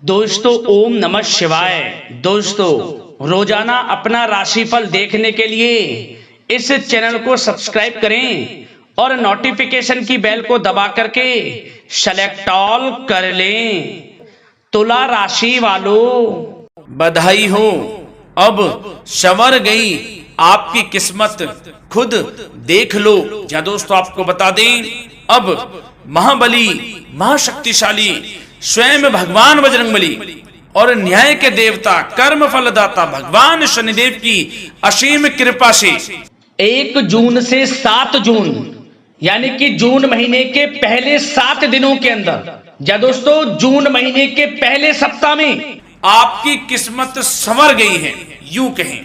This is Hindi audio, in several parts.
दोस्तों ओम नमः शिवाय। दोस्तों रोजाना अपना राशिफल देखने के लिए इस चैनल को सब्सक्राइब करें और नोटिफिकेशन की बेल को दबा करके सेलेक्ट ऑल कर लें। तुला राशि वालों बधाई हो, अब संवर गई आपकी किस्मत, खुद देख लो। या दोस्तों आपको बता दें, अब महाबली महाशक्तिशाली स्वयं भगवान बजरंगबली और न्याय के देवता कर्म फलदाता भगवान शनिदेव की असीम कृपा से 1 जून से 7 जून यानी कि जून महीने के पहले 7 दिनों के अंदर, या दोस्तों जून महीने के पहले सप्ताह में आपकी किस्मत संवर गई है। यूं कहें,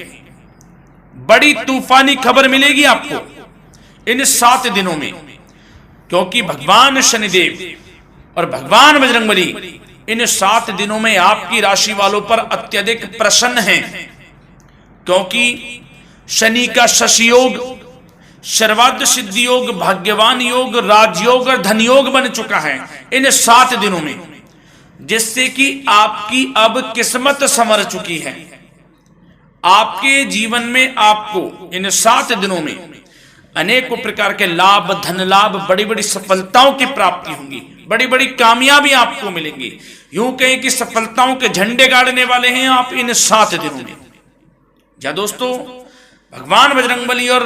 बड़ी तूफानी खबर मिलेगी आपको इन 7 दिनों में, क्योंकि भगवान शनिदेव और भगवान बजरंगबली इन 7 दिनों में आपकी राशि वालों पर अत्यधिक प्रसन्न हैं, क्योंकि शनि का शशि योग, सर्वार्थ सिद्धि योग, भाग्यवान योग, राजयोग और धन योग बन चुका है इन 7 दिनों में, जिससे कि आपकी अब किस्मत संवर चुकी है। आपके जीवन में आपको इन 7 दिनों में अनेकों प्रकार के लाभ, धन लाभ, बड़ी बड़ी सफलताओं की प्राप्ति होंगी, बड़ी बड़ी कामयाबी आपको मिलेंगी। यूं कहें कि सफलताओं के झंडे गाड़ने वाले हैं आप इन 7 दिनों में। या दोस्तों भगवान बजरंगबली और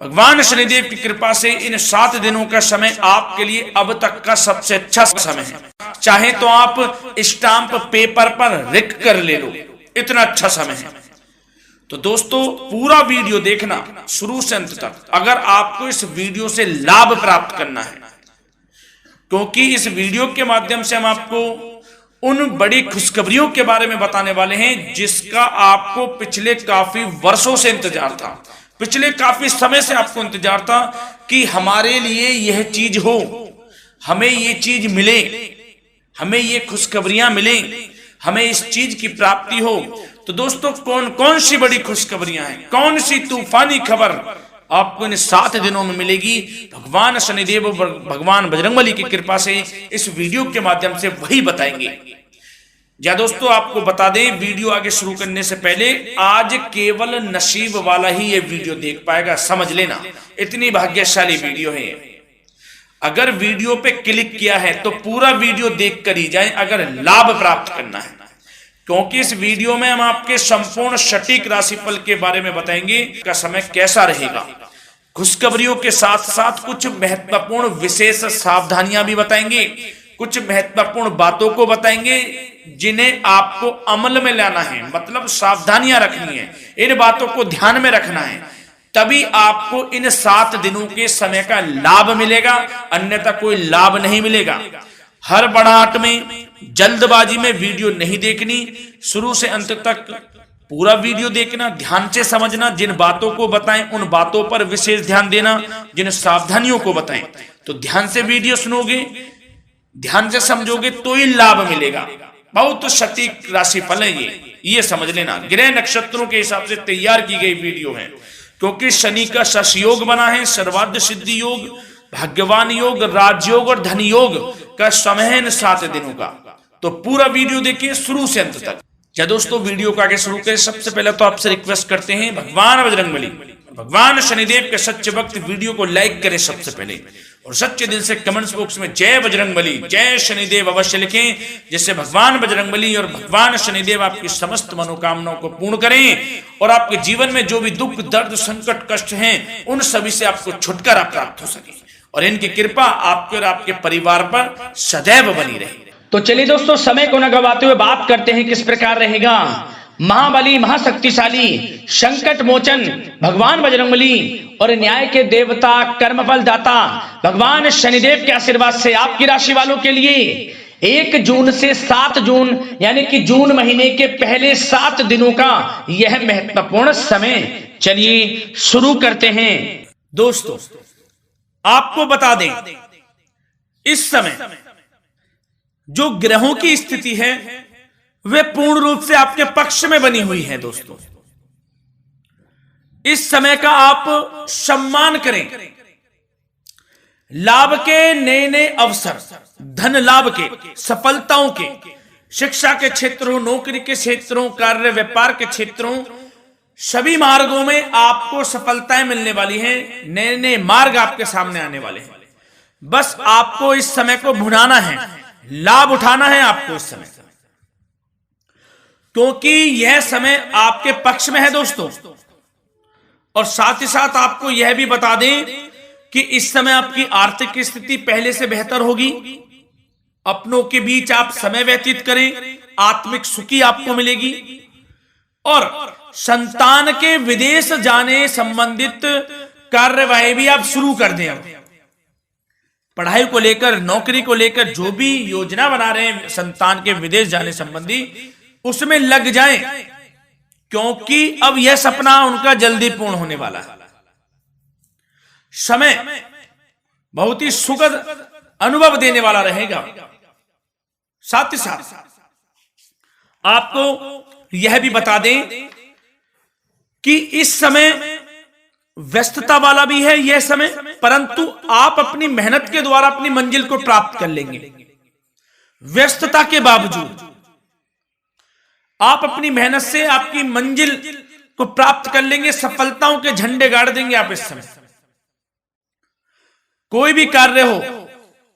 भगवान शनिदेव की कृपा से इन 7 दिनों का समय आपके लिए अब तक का सबसे अच्छा समय है। चाहे तो आप स्टाम्प पेपर पर लिख कर ले लो, इतना अच्छा समय है। तो दोस्तों पूरा वीडियो देखना शुरू से अंत तक, अगर आपको इस वीडियो से लाभ प्राप्त करना है, क्योंकि इस वीडियो के माध्यम से हम आपको उन बड़ी खुशखबरियों के बारे में बताने वाले हैं जिसका आपको पिछले काफी वर्षों से इंतजार था, पिछले काफी समय से आपको इंतजार था कि हमारे लिए यह चीज हो, हमें ये चीज मिले, हमें ये खुशखबरियां मिले, हमें इस चीज की प्राप्ति हो। तो दोस्तों कौन कौन सी बड़ी खुशखबरियां हैं, कौन सी तूफानी खबर आपको इन 7 दिनों में मिलेगी, भगवान शनिदेव और भगवान बजरंगबली की कृपा से इस वीडियो के माध्यम से वही बताएंगे। या दोस्तों आपको बता दें, वीडियो आगे शुरू करने से पहले, आज केवल नसीब वाला ही ये वीडियो देख पाएगा, समझ लेना, इतनी भाग्यशाली वीडियो है। अगर वीडियो पे क्लिक किया है तो पूरा वीडियो देख कर ही जाए अगर लाभ प्राप्त करना है, क्योंकि इस वीडियो में हम आपके संपूर्ण सटीक राशिफल के बारे में बताएंगे का समय कैसा रहेगा। खुशखबरियों के साथ साथ कुछ महत्वपूर्ण विशेष सावधानियां भी बताएंगे, कुछ महत्वपूर्ण बातों को बताएंगे जिन्हें आपको अमल में लाना है, मतलब सावधानियां रखनी है, इन बातों को ध्यान में रखना है, तभी आपको इन 7 दिनों के समय का लाभ मिलेगा, अन्यथा कोई लाभ नहीं मिलेगा। हर बड़ाहट में, जल्दबाजी में वीडियो नहीं देखनी, शुरू से अंत तक पूरा वीडियो देखना, ध्यान से समझना, जिन बातों को बताएं उन बातों पर विशेष ध्यान देना, जिन सावधानियों को बताएं तो ध्यान से वीडियो सुनोगे, ध्यान से समझोगे तो ही लाभ मिलेगा। बहुत सटीक राशिफल है ये समझ लेना, ग्रह नक्षत्रों के हिसाब से तैयार की गई वीडियो है, क्योंकि शनि का शशि योग बना है, सर्वार्थ सिद्धि योग, भाग्यवान योग, राजयोग और धन योग का समय है इन 7 दिनों का। तो पूरा वीडियो देखिए शुरू से अंत तक। या दोस्तों वीडियो को आगे शुरू करें, सबसे पहले तो आपसे रिक्वेस्ट करते हैं, भगवान बजरंगबली, भगवान शनिदेव के सच्चे भक्त वीडियो को लाइक करें सबसे पहले, और सच्चे दिल से कमेंट्स बॉक्स में जय बजरंगबली, जय शनिदेव अवश्य लिखें, जिससे भगवान बजरंगबली और भगवान शनिदेव आपकी समस्त मनोकामनाओं को पूर्ण करें और आपके जीवन में जो भी दुख, दर्द, संकट, कष्ट हैं उन सभी से आपको छुटकारा प्राप्त हो सके, और इनकी कृपा आपके और आपके परिवार पर सदैव बनी रहे। तो चलिए दोस्तों समय को न गवाते हुए बात करते हैं किस प्रकार रहेगा महाबली महाशक्तिशाली संकट मोचन भगवान बजरंगबली और न्याय के देवता कर्मफल दाता भगवान शनिदेव के आशीर्वाद से आपकी राशि वालों के लिए 1 जून से 7 जून यानी कि जून महीने के पहले 7 दिनों का यह महत्वपूर्ण समय। चलिए शुरू करते हैं। दोस्तों आपको बता दें, इस समय जो ग्रहों की स्थिति है वे पूर्ण रूप से आपके पक्ष में बनी हुई है। दोस्तों इस समय का आप सम्मान करें, लाभ के नए नए अवसर, धन लाभ के, सफलताओं के शिक्षा के क्षेत्रों, नौकरी के क्षेत्रों, कार्य व्यापार के क्षेत्रों, सभी मार्गों में आपको सफलताएं मिलने वाली हैं। नए नए मार्ग आपके सामने आने वाले हैं। बस आपको इस समय को भुनाना है, लाभ उठाना है आपको इस समय, क्योंकि यह समय आपके पक्ष में है दोस्तों। और साथ ही साथ आपको यह भी बता दें कि इस समय आपकी आर्थिक स्थिति पहले से बेहतर होगी। अपनों के बीच आप समय व्यतीत करें, आत्मिक सुखी आपको मिलेगी। और संतान के विदेश जाने संबंधित कार्यवाही भी आप शुरू कर दें। अब पढ़ाई को लेकर, नौकरी को लेकर जो भी योजना बना रहे हैं संतान के विदेश जाने संबंधी, उसमें लग जाएं, क्योंकि अब यह सपना उनका जल्दी पूर्ण होने वाला है। समय बहुत ही सुखद अनुभव देने वाला रहेगा। साथ ही साथ आपको यह भी बता दें कि इस समय व्यस्तता वाला भी है यह समय, परंतु आप अपनी मेहनत के द्वारा अपनी मंजिल को प्राप्त कर लेंगे। व्यस्तता के बावजूद आप अपनी मेहनत से आपकी मंजिल को प्राप्त कर लेंगे। सफलताओं के झंडे गाड़ देंगे आप इस समय। कोई भी कार्य हो,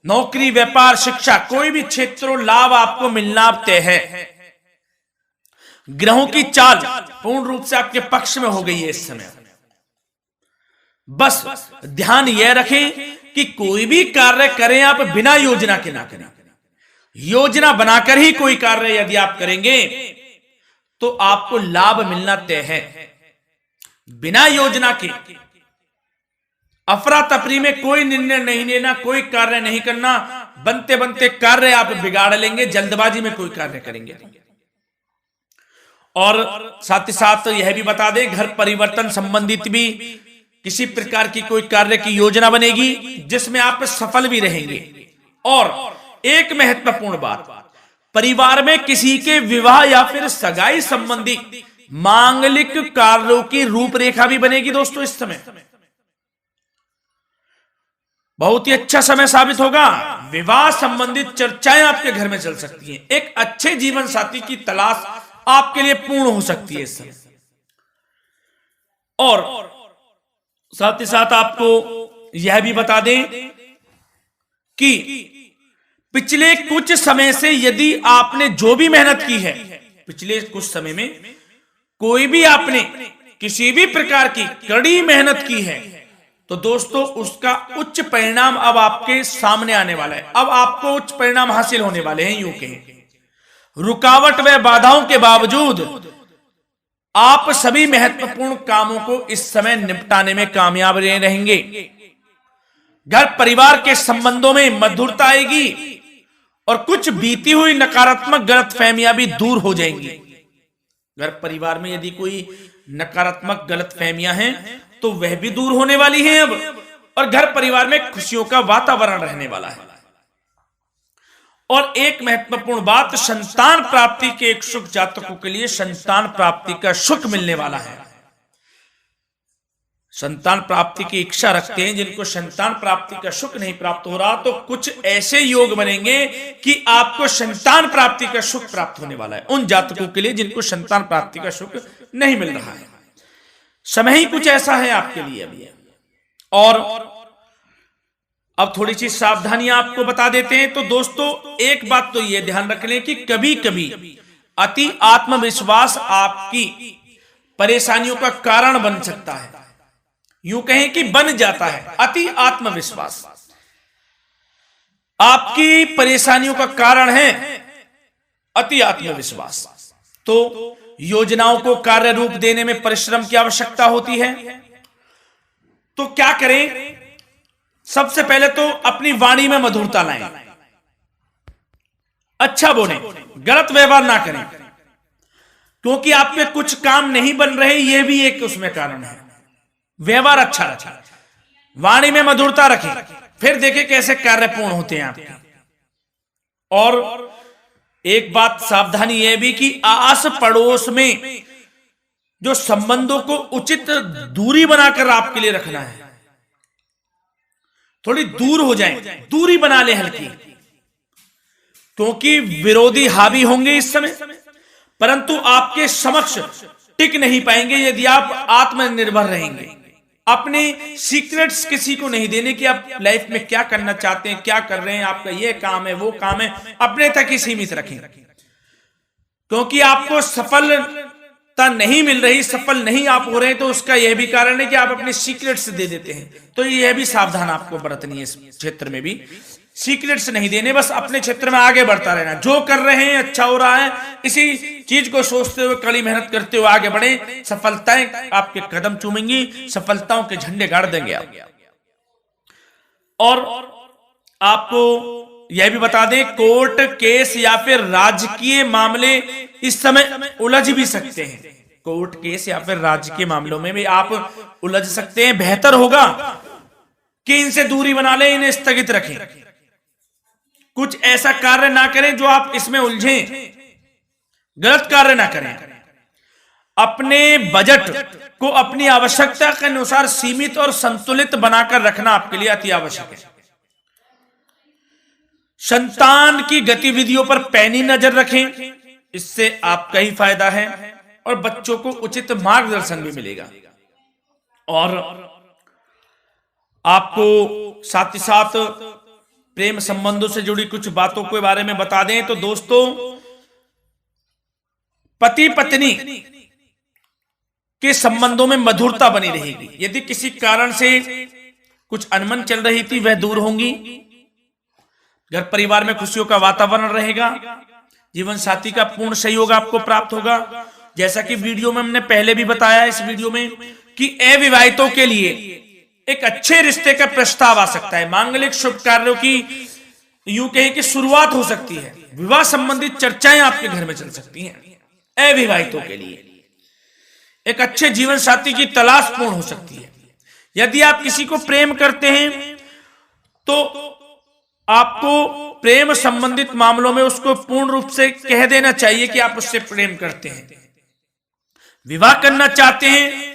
नौकरी, व्यापार, शिक्षा, कोई भी क्षेत्रों, लाभ आपको मिलना तय है। ग्रहों की चाल पूर्ण रूप से आपके पक्ष में हो गई है इस समय। बस ध्यान यह रखें कि कोई भी कार्य करें आप बिना योजना के ना करें। योजना बनाकर ही कोई कार्य यदि आप करेंगे तो आपको लाभ मिलना तय है। बिना योजना के अफरा तफरी में कोई निर्णय नहीं लेना, कोई कार्य नहीं करना। बनते बनते कार्य आप बिगाड़ लेंगे, जल्दबाजी में कोई कार्य करेंगे। और साथ ही साथ यह भी बता दें, घर परिवर्तन संबंधित भी किसी प्रकार की कोई कार्य की योजना बनेगी जिसमें आप सफल भी रहेंगे। और एक महत्वपूर्ण बात, परिवार में किसी के विवाह या फिर सगाई संबंधी मांगलिक कार्यों की रूपरेखा भी बनेगी दोस्तों। इस समय बहुत ही अच्छा समय साबित होगा। विवाह संबंधित चर्चाएं आपके घर में चल सकती हैं। एक अच्छे जीवन साथी की तलाश आपके लिए पूर्ण हो सकती है इस समय। और साथ ही साथ आपको यह भी बता दें कि पिछले कुछ समय से यदि आपने जो भी मेहनत की है, पिछले कुछ समय में कोई भी आपने किसी भी प्रकार की कड़ी मेहनत की है, तो दोस्तों उसका उच्च परिणाम अब आपके सामने आने वाला है। अब आपको उच्च परिणाम हासिल होने वाले हैं। यूं कहें, रुकावट व बाधाओं के बावजूद आप सभी महत्वपूर्ण कामों को इस समय निपटाने में कामयाब रहेंगे। घर परिवार के संबंधों में मधुरता आएगी और कुछ बीती हुई नकारात्मक गलतफहमियां भी दूर हो जाएंगी। घर परिवार में यदि कोई नकारात्मक गलतफहमियां हैं तो वह भी दूर होने वाली हैं अब, और घर परिवार में खुशियों का वातावरण रहने वाला है। और एक महत्वपूर्ण बात, संतान प्राप्ति के इच्छुक जातकों के लिए संतान प्राप्ति का सुख मिलने वाला है। संतान प्राप्ति की इच्छा रखते हैं जिनको संतान प्राप्ति का सुख नहीं प्राप्त हो रहा, तो कुछ ऐसे योग बनेंगे कि आपको संतान प्राप्ति का सुख प्राप्त होने वाला है। उन जातकों के लिए जिनको संतान प्राप्ति का सुख नहीं मिल रहा है, समय ही कुछ ऐसा है आपके लिए अभी। और अब थोड़ी सी सावधानियां आपको बता देते हैं। तो दोस्तों एक बात तो यह ध्यान रख लें कि कभी कभी अति आत्मविश्वास आपकी परेशानियों का कारण बन सकता है। यूं कहें कि बन जाता है। अति आत्मविश्वास आपकी परेशानियों का कारण है। अति आत्मविश्वास तो योजनाओं को कार्य रूप देने में परिश्रम की आवश्यकता होती है। तो क्या करें? सबसे पहले तो अपनी वाणी में मधुरता लाएं, अच्छा बोलें, गलत व्यवहार ना करें, क्योंकि आपके कुछ काम नहीं बन रहे, यह भी एक उसमें कारण है। व्यवहार अच्छा रखें, वाणी में मधुरता रखें, फिर देखें कैसे कार्य पूर्ण होते हैं आपके। और एक बात सावधानी यह भी कि आस पड़ोस में जो संबंधों को उचित दूरी बनाकर आपके लिए रखना है। थोड़ी दूर हो जाएं, दूरी बना ले हल्की, क्योंकि विरोधी हावी होंगे इस समय, परंतु आपके समक्ष टिक नहीं पाएंगे यदि आप आत्मनिर्भर रहेंगे। अपने सीक्रेट्स किसी को नहीं देने कि आप लाइफ में क्या करना चाहते हैं, क्या कर रहे हैं, आपका ये काम है, वो काम है, अपने तक ही सीमित रखें। क्योंकि आपको सफलता नहीं मिल रही, सफल नहीं आप हो रहे, तो उसका यह भी कारण है कि आप अपने सीक्रेट्स दे देते हैं। तो यह भी सावधान आपको बरतनी है, इस क्षेत्र में भी सीक्रेट्स नहीं देने, बस अपने क्षेत्र में आगे बढ़ता रहना। जो कर रहे हैं अच्छा हो रहा है, इसी चीज को सोचते हुए कड़ी मेहनत करते हुए आगे बढ़े। सफलताएं आपके कदम चूमेंगी, सफलताओं के झंडे गाड़ देंगे आप। और आपको यह भी बता दें, कोर्ट केस या फिर राजकीय मामले इस समय उलझ भी सकते हैं। कोर्ट केस या फिर राजकीय मामलों में भी आप उलझ सकते हैं। बेहतर होगा कि इनसे दूरी बना लें, इन्हें स्थगित रखें। कुछ ऐसा कार्य ना करें जो आप इसमें उलझें, गलत कार्य ना करें। अपने बजट को अपनी आवश्यकता के अनुसार सीमित और संतुलित बनाकर रखना आपके लिए अति आवश्यक है। संतान की गतिविधियों पर पैनी नजर रखें, इससे आपका ही फायदा है और बच्चों को उचित मार्गदर्शन भी मिलेगा। और आपको साथ ही साथ प्रेम संबंधों से जुड़ी कुछ बातों के बारे में बता दें तो दोस्तों, पति पत्नी के संबंधों में मधुरता बनी रहेगी। यदि किसी कारण से कुछ अनबन चल रही थी, वह दूर होंगी। घर परिवार में खुशियों का वातावरण रहेगा। जीवन साथी का पूर्ण सहयोग आपको प्राप्त होगा। जैसा कि वीडियो में हमने पहले भी बताया इस वीडियो में कि अविवाहितों के लिए एक अच्छे रिश्ते का प्रस्ताव आ सकता है। मांगलिक शुभ कार्यों की यूं कहें कि शुरुआत हो सकती है। विवाह संबंधित चर्चाएं आपके घर में चल सकती हैं। अविवाहितों के लिए एक अच्छे जीवन साथी की तलाश पूर्ण हो सकती है। यदि आप किसी को प्रेम करते हैं तो आपको प्रेम संबंधित मामलों में उसको पूर्ण रूप से कह देना चाहिए कि आप उससे प्रेम करते हैं। विवाह करना चाहते हैं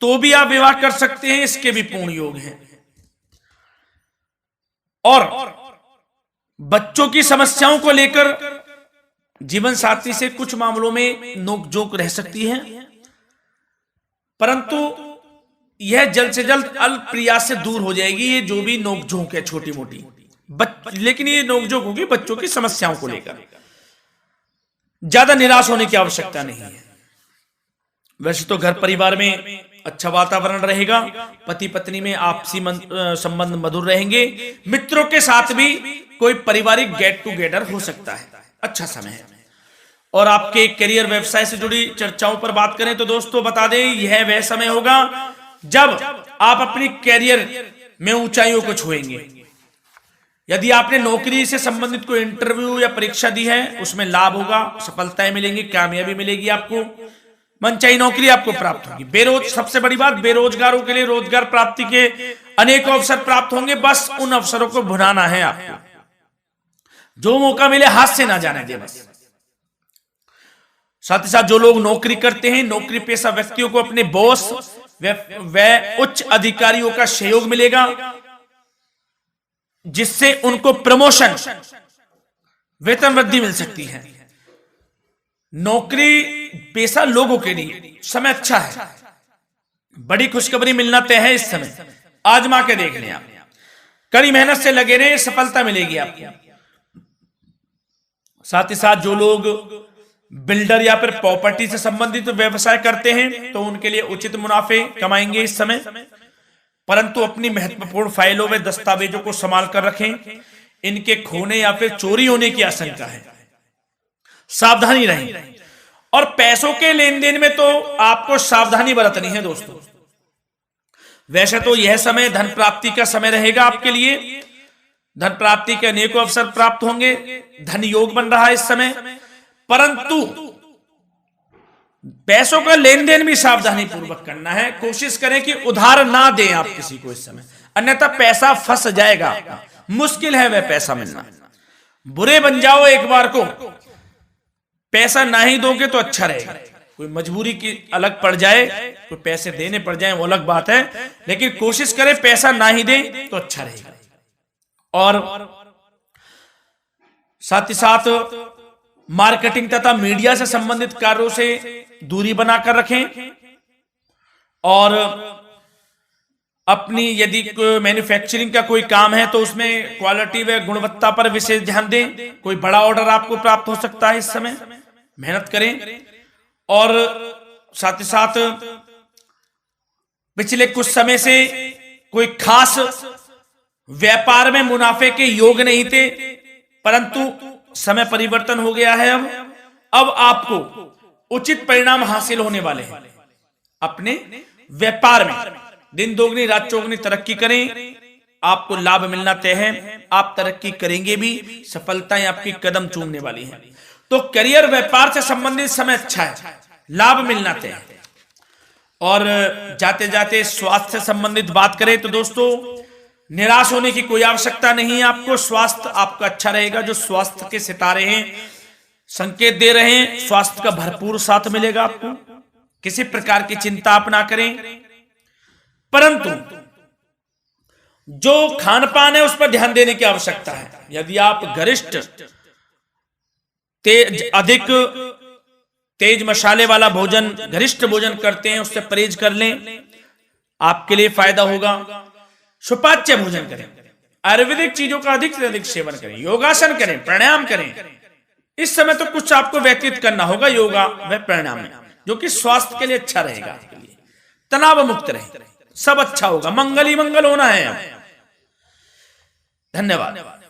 तो भी आप विवाह कर सकते हैं, इसके भी पूर्ण योग हैं। और बच्चों की समस्याओं को लेकर जीवन साथी से कुछ मामलों में नोकझोंक रह सकती है, परंतु यह जल्द से जल्द अल्प प्रयास से दूर हो जाएगी। ये जो भी नोकझोंक है छोटी मोटी, लेकिन ये नोकझोंक होगी बच्चों की समस्याओं को लेकर। ज्यादा निराश होने की आवश्यकता नहीं है। वैसे तो घर परिवार में अच्छा वातावरण रहेगा। पति पत्नी में आपसी संबंध मधुर रहेंगे। मित्रों के साथ भी कोई पारिवारिक गेट टुगेदर हो सकता है। अच्छा समय है। और आपके करियर व्यवसाय से जुड़ी चर्चाओं पर बात करें तो दोस्तों बता दें, यह वह समय होगा जब आप अपनी करियर में ऊंचाइयों को छुएंगे। यदि आपने नौकरी से संबंधित कोई इंटरव्यू या परीक्षा दी है, उसमें लाभ होगा, सफलताएं मिलेंगी, कामयाबी मिलेगी। आपको मनचाही नौकरी आपको प्राप्त होगी। सबसे बड़ी बात, बेरोजगारों के लिए रोजगार प्राप्ति के अनेक अवसर प्राप्त होंगे। बस उन अवसरों को भुनाना है आपको। जो मौका मिले हाथ से ना जाने दे बस। साथ ही साथ जो लोग नौकरी करते हैं, नौकरी पेशा व्यक्तियों को अपने बॉस व उच्च अधिकारियों का सहयोग मिलेगा, जिससे उनको प्रमोशन, वेतन वृद्धि मिल सकती है। नौकरी पेशा लोगों के लिए समय अच्छा है। बड़ी खुशखबरी मिलना तय है इस समय। आजमा के देख लें आप। कड़ी मेहनत से लगे रहे, सफलता मिलेगी आपको। साथ ही साथ जो लोग बिल्डर या फिर प्रॉपर्टी से संबंधित व्यवसाय करते हैं तो उनके लिए उचित मुनाफे कमाएंगे इस समय, परंतु अपनी महत्वपूर्ण फाइलों व दस्तावेजों को संभाल कर रखें। इनके खोने या फिर चोरी होने की आशंका है, सावधानी रहें। और पैसों के लेन देन में तो आपको सावधानी बरतनी है दोस्तों। वैसे तो यह समय धन प्राप्ति का समय रहेगा आपके लिए। धन प्राप्ति के अनेकों अवसर प्राप्त होंगे। धन योग बन रहा है इस समय, परंतु पैसों का लेन देन भी सावधानी पूर्वक करना है। कोशिश करें कि उधार ना दें आप किसी को इस समय, अन्यथा पैसा फंस जाएगा। मुश्किल है वह पैसा मिलना। बुरे बन जाओ एक बार को, पैसा ना ही दोगे तो अच्छा रहेगा। कोई मजबूरी की अलग पड़ जाए, कोई पैसे देने पड़ जाए वो अलग बात है, लेकिन कोशिश करें पैसा ना ही दें तो अच्छा रहेगा। और साथ ही साथ मार्केटिंग तथा मीडिया से संबंधित कार्यों से दूरी बनाकर रखें और अपनी यदि मैन्युफैक्चरिंग का कोई काम है तो उसमें क्वालिटी व गुणवत्ता पर विशेष ध्यान दें। कोई बड़ा ऑर्डर आपको प्राप्त हो सकता है, इस समय मेहनत करें। और साथ ही साथ पिछले कुछ समय से कोई खास व्यापार में मुनाफे के योग नहीं थे, परंतु समय परिवर्तन हो गया है। अब आपको उचित परिणाम हासिल होने वाले हैं। अपने व्यापार में दिन दोगुनी रात चौगुनी तरक्की करें, आपको लाभ मिलना तय है। आप तरक्की करेंगे भी, सफलताएं आपकी कदम चूमने वाली हैं। तो करियर व्यापार से संबंधित समय अच्छा है, लाभ मिलना तय है। और जाते जाते स्वास्थ्य से संबंधित बात करें तो दोस्तों, निराश होने की कोई आवश्यकता नहीं है। आपको स्वास्थ्य आपका अच्छा रहेगा। जो स्वास्थ्य के सितारे हैं संकेत दे रहे हैं, स्वास्थ्य का भरपूर साथ मिलेगा आपको। किसी प्रकार की चिंता आप ना करें, परंतु जो खान पान है उस पर ध्यान देने की आवश्यकता है। यदि आप गरिष्ठ अधिक तेज मसाले वाला भोजन, गरिष्ठ भोजन करते हैं, उससे परहेज कर लें, आपके लिए फायदा होगा। सुपाच्य भोजन करें, आयुर्वेदिक चीजों का अधिक से अधिक सेवन करें, योगासन करें, प्राणायाम करें। इस समय तो कुछ आपको व्यतीत करना होगा योगा व प्राणायाम में, जो कि स्वास्थ्य के लिए अच्छा रहेगा, आपके लिए तनाव मुक्त रहे, सब अच्छा होगा। मंगल ही मंगल होना है। धन्यवाद।